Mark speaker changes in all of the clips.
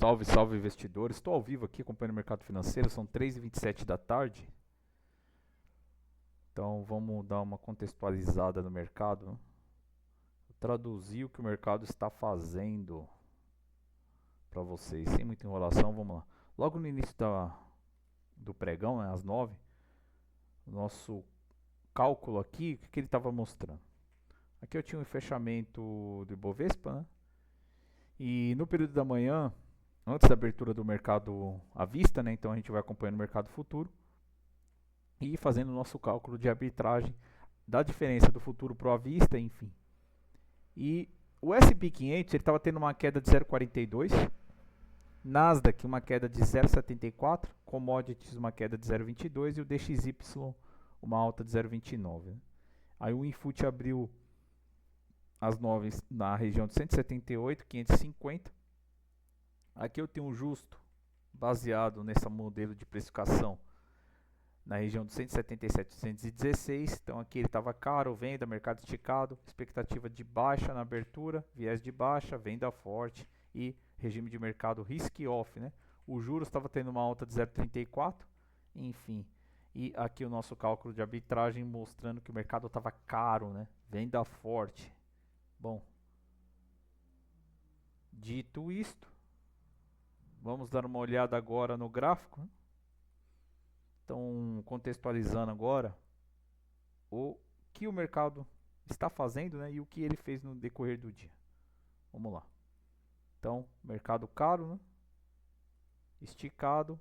Speaker 1: Salve, salve investidores. Estou ao vivo aqui acompanhando o mercado financeiro, são 3h27 da tarde. Então vamos dar uma contextualizada no mercado, né? Traduzir o que o mercado está fazendo para vocês, sem muita enrolação, vamos lá. Logo no início do pregão, né, às 9, o nosso cálculo aqui, o que ele estava mostrando? Aqui eu tinha um fechamento do Ibovespa, né? E no período da manhã, antes da abertura do mercado à vista, né? Então a gente vai acompanhando o mercado futuro e fazendo o nosso cálculo de arbitragem da diferença do futuro para o à vista, enfim. E o S&P 500 estava tendo uma queda de 0,42, Nasdaq uma queda de 0,74, Commodities uma queda de 0,22 e o DXY uma alta de 0,29. Né? Aí o Infut abriu às 9 na região de 178, 550. Aqui eu tenho um justo baseado nesse modelo de precificação na região de 177, 216. Então aqui ele estava caro, venda, mercado esticado, expectativa de baixa na abertura, viés de baixa, venda forte e regime de mercado risk-off, né? O juros estava tendo uma alta de 0,34, enfim. E aqui o nosso cálculo de arbitragem mostrando que o mercado estava caro, né? Venda forte. Bom, dito isto, vamos dar uma olhada agora no gráfico, né? Então, contextualizando agora o que o mercado está fazendo, né, e o que ele fez no decorrer do dia. Vamos lá. Então, mercado caro, né, esticado,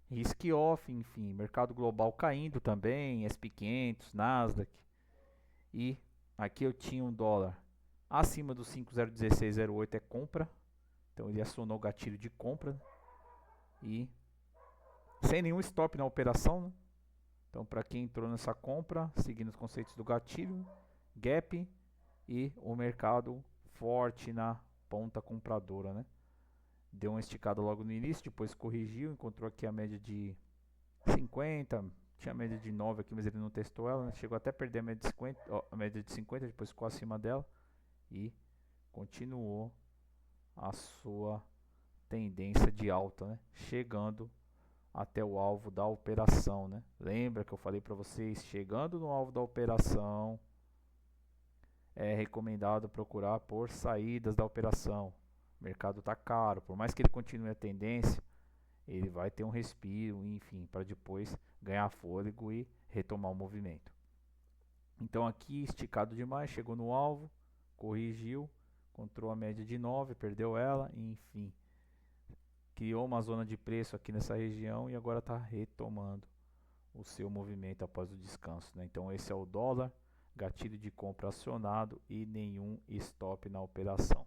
Speaker 1: risk off, enfim, mercado global caindo também, S&P 500, Nasdaq. E aqui eu tinha um dólar acima dos 5,01608 é compra. Então ele acionou o gatilho de compra, né, e sem nenhum stop na operação, né? Então, para quem entrou nessa compra, seguindo os conceitos do gatilho, gap e o mercado forte na ponta compradora, né? Deu uma esticada logo no início, depois corrigiu, encontrou aqui a média de 50, tinha a média de 9 aqui, mas ele não testou ela, né? Chegou até a perder a média de 50, a média de 50, depois ficou acima dela e continuou a sua tendência de alta, né? Chegando até o alvo da operação, né? Lembra que eu falei para vocês, chegando no alvo da operação, é recomendado procurar por saídas da operação. O mercado está caro, por mais que ele continue a tendência, ele vai ter um respiro, enfim, para depois ganhar fôlego e retomar o movimento. Então aqui, esticado demais, chegou no alvo, corrigiu, encontrou a média de 9, perdeu ela, enfim. Criou uma zona de preço aqui nessa região e agora está retomando o seu movimento após o descanso, né? Então esse é o dólar, gatilho de compra acionado e nenhum stop na operação.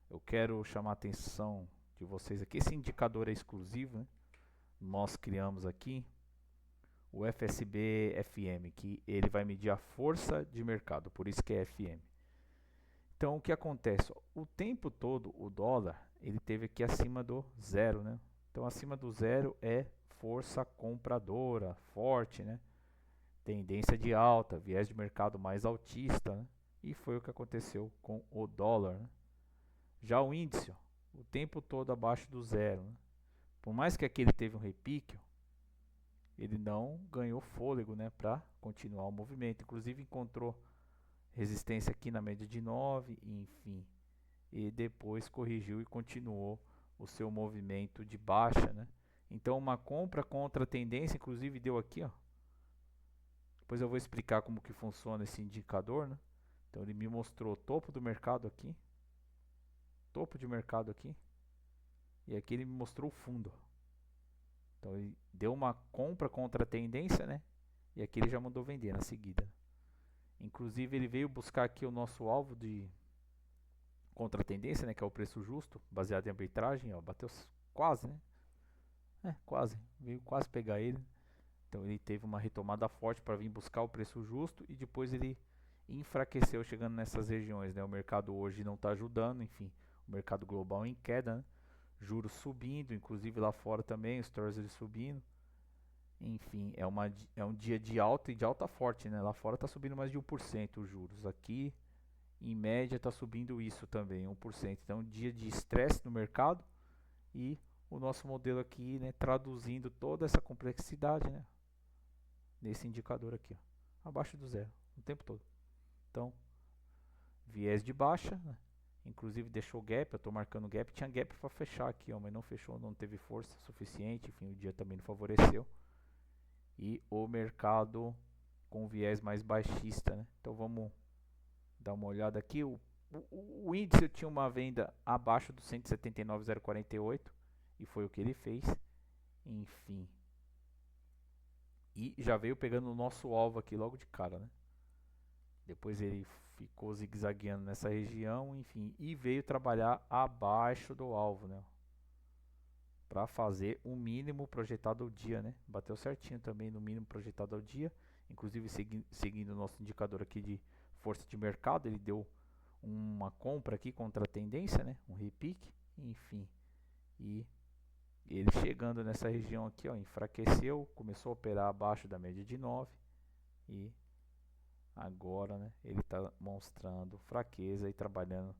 Speaker 1: Eu quero chamar a atenção de vocês aqui, esse indicador é exclusivo, né? Nós criamos aqui o FSB-FM, que ele vai medir a força de mercado, por isso que é FM. Então o que acontece? O tempo todo o dólar ele teve aqui acima do zero, né? Então acima do zero é força compradora, forte, né? Tendência de alta, viés de mercado mais altista, né? E foi o que aconteceu com o dólar, né? Já o índice, ó, o tempo todo abaixo do zero, né? Por mais que aqui ele teve um repique, ó, ele não ganhou fôlego, né, para continuar o movimento. Inclusive encontrou resistência aqui na média de 9, enfim. E depois corrigiu e continuou o seu movimento de baixa, né? Então uma compra contra a tendência, inclusive deu aqui, ó. Depois eu vou explicar como que funciona esse indicador, né? Então ele me mostrou o topo do mercado aqui, topo de mercado aqui, e aqui ele me mostrou o fundo. Então ele deu uma compra contra a tendência, né? E aqui ele já mandou vender na seguida. Inclusive ele veio buscar aqui o nosso alvo de contra a tendência, né, que é o preço justo, baseado em arbitragem, ó, bateu quase, né? Quase, veio quase pegar ele. Então ele teve uma retomada forte para vir buscar o preço justo e depois ele enfraqueceu chegando nessas regiões, né? O mercado hoje não está ajudando, enfim, o mercado global em queda, né? Juros subindo, inclusive lá fora também, os Treasury subindo. Enfim, é um dia de alta e de alta forte, né? Lá fora está subindo mais de 1% os juros. Aqui, em média, está subindo isso também, 1%. Então, dia de estresse no mercado, E o nosso modelo aqui, né, traduzindo toda essa complexidade, né, nesse indicador aqui, ó, abaixo do zero, o tempo todo. Então, viés de baixa, né, inclusive deixou gap, eu estou marcando gap, tinha gap para fechar aqui, ó, mas não fechou, não teve força suficiente, enfim, o dia também não favoreceu. E o mercado com viés mais baixista, né? Então vamos dar uma olhada aqui. O índice eu tinha uma venda abaixo do 179,048 e foi o que ele fez. Enfim. E já veio pegando o nosso alvo aqui logo de cara, né? Depois ele ficou zigue-zagueando nessa região, enfim, e veio trabalhar abaixo do alvo, né? Para fazer o mínimo projetado ao dia, né? Bateu certinho também no mínimo projetado ao dia, inclusive seguindo o nosso indicador aqui de força de mercado, ele deu uma compra aqui contra a tendência, né? Um repique, enfim. E ele chegando nessa região aqui, ó, enfraqueceu, começou a operar abaixo da média de 9 e agora, né, ele está mostrando fraqueza e trabalhando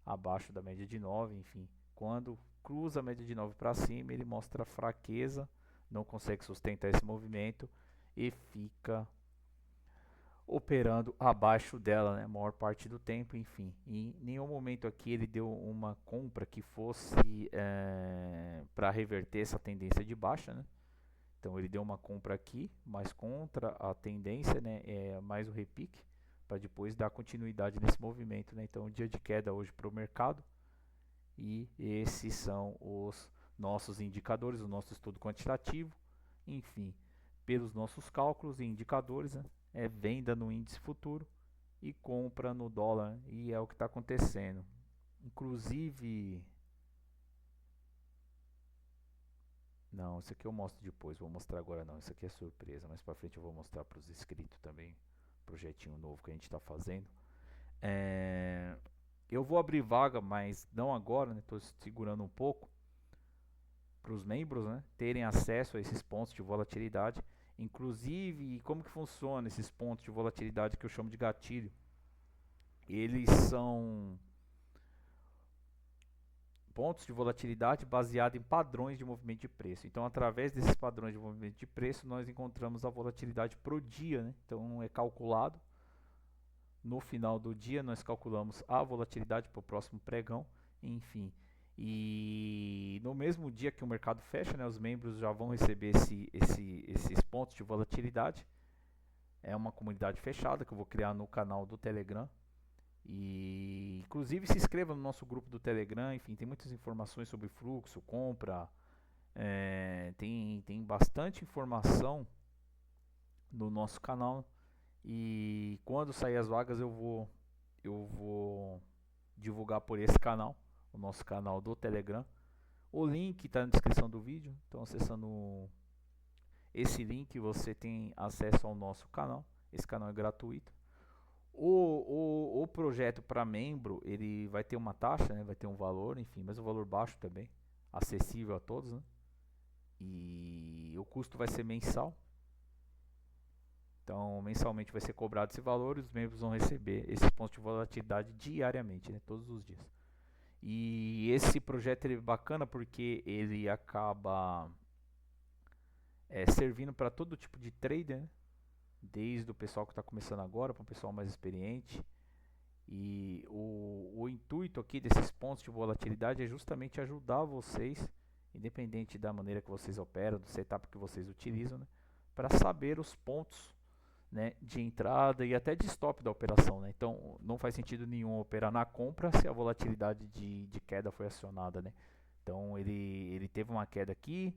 Speaker 1: abaixo da média de 9, enfim. Quando cruza a média de 9 para cima, ele mostra fraqueza, não consegue sustentar esse movimento e fica operando abaixo dela, né, a maior parte do tempo, enfim. Em nenhum momento aqui ele deu uma compra que fosse para reverter essa tendência de baixa, né? Então ele deu uma compra aqui, mas contra a tendência, né, mais o repique, para depois dar continuidade nesse movimento, né? Então dia de queda hoje para o mercado. E esses são os nossos indicadores, o nosso estudo quantitativo, enfim, pelos nossos cálculos e indicadores, né, é venda no índice futuro e compra no dólar, e é o que está acontecendo. Inclusive, não, isso aqui eu mostro depois, vou mostrar agora não, isso aqui é surpresa, mais para frente eu vou mostrar para os inscritos também, projetinho novo que a gente está fazendo. Eu vou abrir vaga, mas não agora, né? Estou segurando um pouco para os membros, né, terem acesso a esses pontos de volatilidade. Inclusive, como que funciona esses pontos de volatilidade que eu chamo de gatilho? Eles são pontos de volatilidade baseados em padrões de movimento de preço. Então, através desses padrões de movimento de preço, nós encontramos a volatilidade pro dia, né? Então, é calculado. No final do dia, nós calculamos a volatilidade para o próximo pregão, enfim. E no mesmo dia que o mercado fecha, né, os membros já vão receber esses pontos de volatilidade. É uma comunidade fechada que eu vou criar no canal do Telegram. E inclusive se inscreva no nosso grupo do Telegram, enfim, tem muitas informações sobre fluxo, compra, tem bastante informação no nosso canal. E quando sair as vagas eu vou divulgar por esse canal, o nosso canal do Telegram. O link está na descrição do vídeo, então acessando esse link você tem acesso ao nosso canal. Esse canal é gratuito. O projeto para membro, ele vai ter uma taxa, né? Vai ter um valor, enfim, mas um valor baixo também, acessível a todos, né? E o custo vai ser mensal. Então, mensalmente vai ser cobrado esse valor e os membros vão receber esses pontos de volatilidade diariamente, né? Todos os dias. E esse projeto ele é bacana porque ele acaba servindo para todo tipo de trader, né? Desde o pessoal que está começando agora para o pessoal mais experiente. E o intuito aqui desses pontos de volatilidade é justamente ajudar vocês, independente da maneira que vocês operam, do setup que vocês utilizam, né, para saber os pontos, né, de entrada e até de stop da operação. Né? Então não faz sentido nenhum operar na compra se a volatilidade de queda foi acionada. Né? Então ele teve uma queda aqui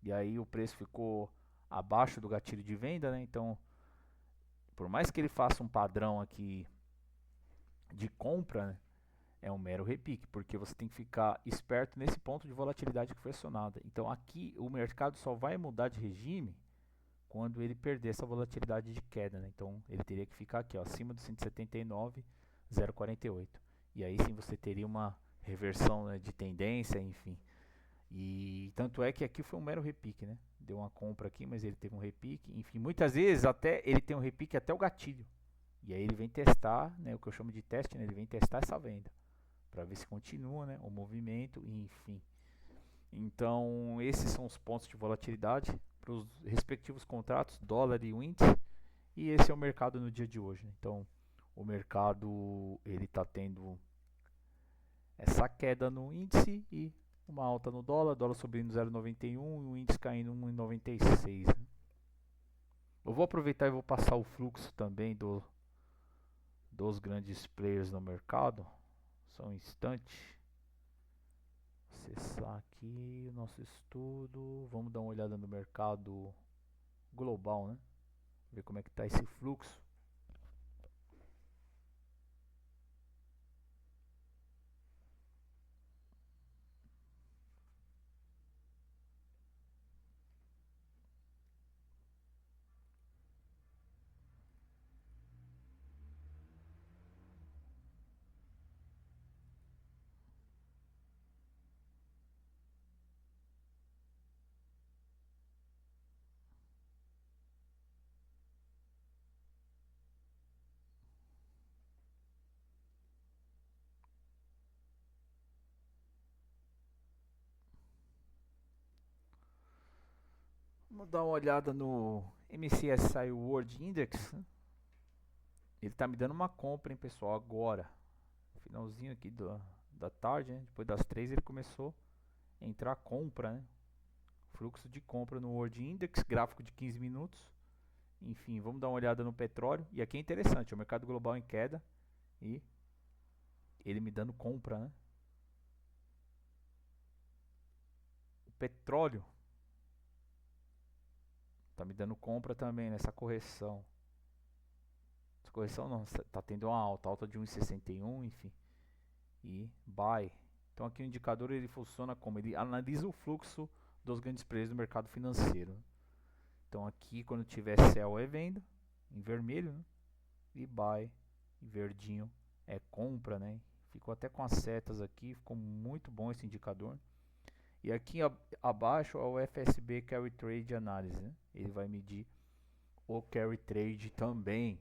Speaker 1: e aí o preço ficou abaixo do gatilho de venda. Né? Então, por mais que ele faça um padrão aqui de compra, né, é um mero repique, porque você tem que ficar esperto nesse ponto de volatilidade que foi acionada. Então aqui o mercado só vai mudar de regime quando ele perder essa volatilidade de queda, né? Então ele teria que ficar aqui, ó, acima do 179,048. E aí sim você teria uma reversão, né, de tendência, enfim. E tanto é que aqui foi um mero repique, né? Deu uma compra aqui, mas ele teve um repique, enfim, muitas vezes até ele tem um repique até o gatilho. E aí ele vem testar, né, o que eu chamo de teste, né, ele vem testar essa venda para ver se continua, né, o movimento, enfim. Então, esses são os pontos de volatilidade para os respectivos contratos, dólar e o índice. E esse é o mercado no dia de hoje, né? Então, o mercado ele está tendo essa queda no índice e uma alta no dólar, dólar subindo 0,91 e o índice caindo 1,96, né? Eu vou aproveitar e vou passar o fluxo também dos grandes players no mercado. Só um instante. Acessar aqui o nosso estudo. Vamos dar uma olhada no mercado global, né? Ver como é que está esse fluxo. Vamos dar uma olhada no MSCI World Index, né? Ele está me dando uma compra, hein, pessoal, agora. Finalzinho aqui da tarde, né? Depois das 3 ele começou a entrar compra, né? Fluxo de compra no World Index, gráfico de 15 minutos. Enfim, vamos dar uma olhada no petróleo. E aqui é interessante, o mercado global em queda e ele me dando compra, né? O petróleo tá me dando compra também nessa correção. Essa correção não, tá tendo uma alta de 1,61, enfim. E buy. Então aqui o indicador ele funciona como? Ele analisa o fluxo dos grandes players do mercado financeiro. Então aqui quando tiver sell é venda, em vermelho, né? E buy, em verdinho, é compra, né? Ficou até com as setas aqui, ficou muito bom esse indicador. E aqui abaixo é o FSB Carry Trade Analysis, né? Ele vai medir o Carry Trade também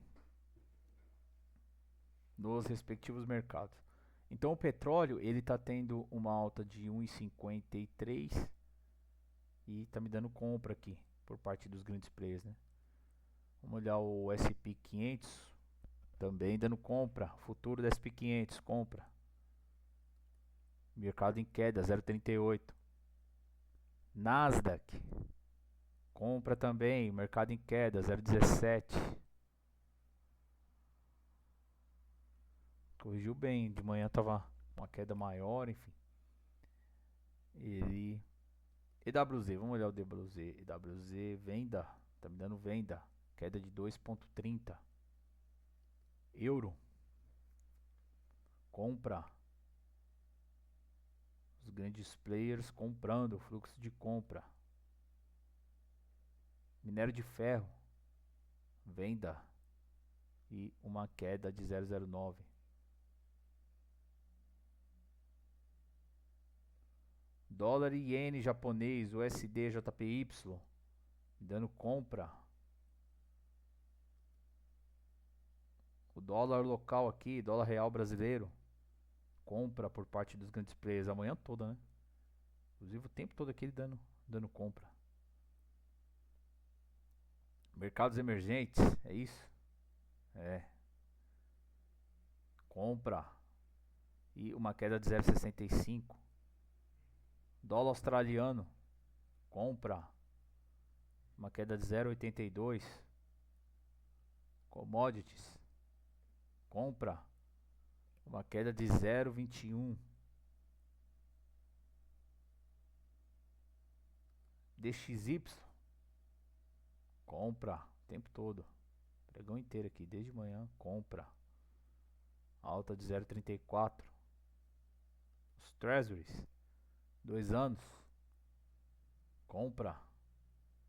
Speaker 1: nos respectivos mercados. Então o petróleo ele está tendo uma alta de 1,53 e está me dando compra aqui por parte dos grandes players, né? Vamos olhar o S&P 500 também dando compra, futuro do S&P 500 compra. Mercado em queda 0,38. Nasdaq compra também, mercado em queda 0,17. Corrigiu bem, de manhã tava uma queda maior, enfim. Ele EWZ, vamos olhar o EWZ. EWZ venda, tá me dando venda, queda de 2,30. Euro compra. Os grandes players comprando, fluxo de compra. Minério de ferro, venda e uma queda de 0,09. Dólar e iene japonês, USD, JPY, dando compra. O dólar local aqui, dólar real brasileiro, compra por parte dos grandes players a manhã toda, né? Inclusive o tempo todo aqui ele dando compra. Mercados emergentes, é isso? É. Compra. E uma queda de 0,65. Dólar australiano, compra. Uma queda de 0,82. Commodities, compra. Uma queda de 0,21. DXY, compra o tempo todo. Pregão inteiro aqui, desde manhã, compra. Alta de 0,34. Os Treasuries, 2 anos, compra.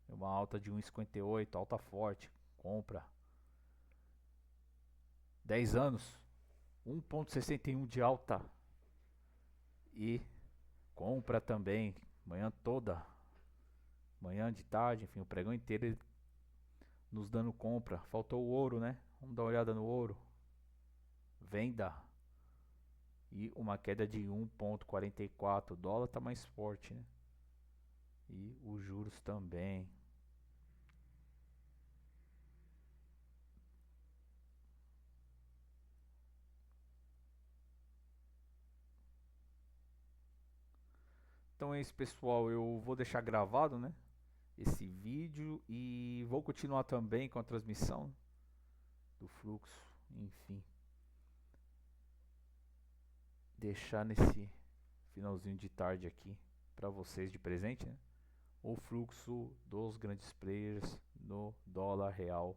Speaker 1: Uma alta de 1,58, alta forte, compra. 10 anos, 1,61 de alta e compra também. Manhã toda, manhã de tarde, enfim, o pregão inteiro ele nos dando compra. Faltou o ouro, né? Vamos dar uma olhada no ouro. Venda e uma queda de 1,44. O dólar tá mais forte, né? e os juros também. Então é isso, pessoal. Eu vou deixar gravado, né, esse vídeo e vou continuar também com a transmissão do fluxo, enfim, deixar nesse finalzinho de tarde aqui para vocês de presente, né, o fluxo dos grandes players no dólar real,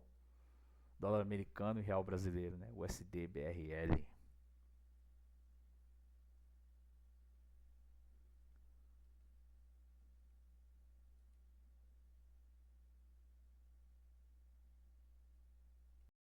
Speaker 1: dólar americano e real brasileiro, né, USD, BRL.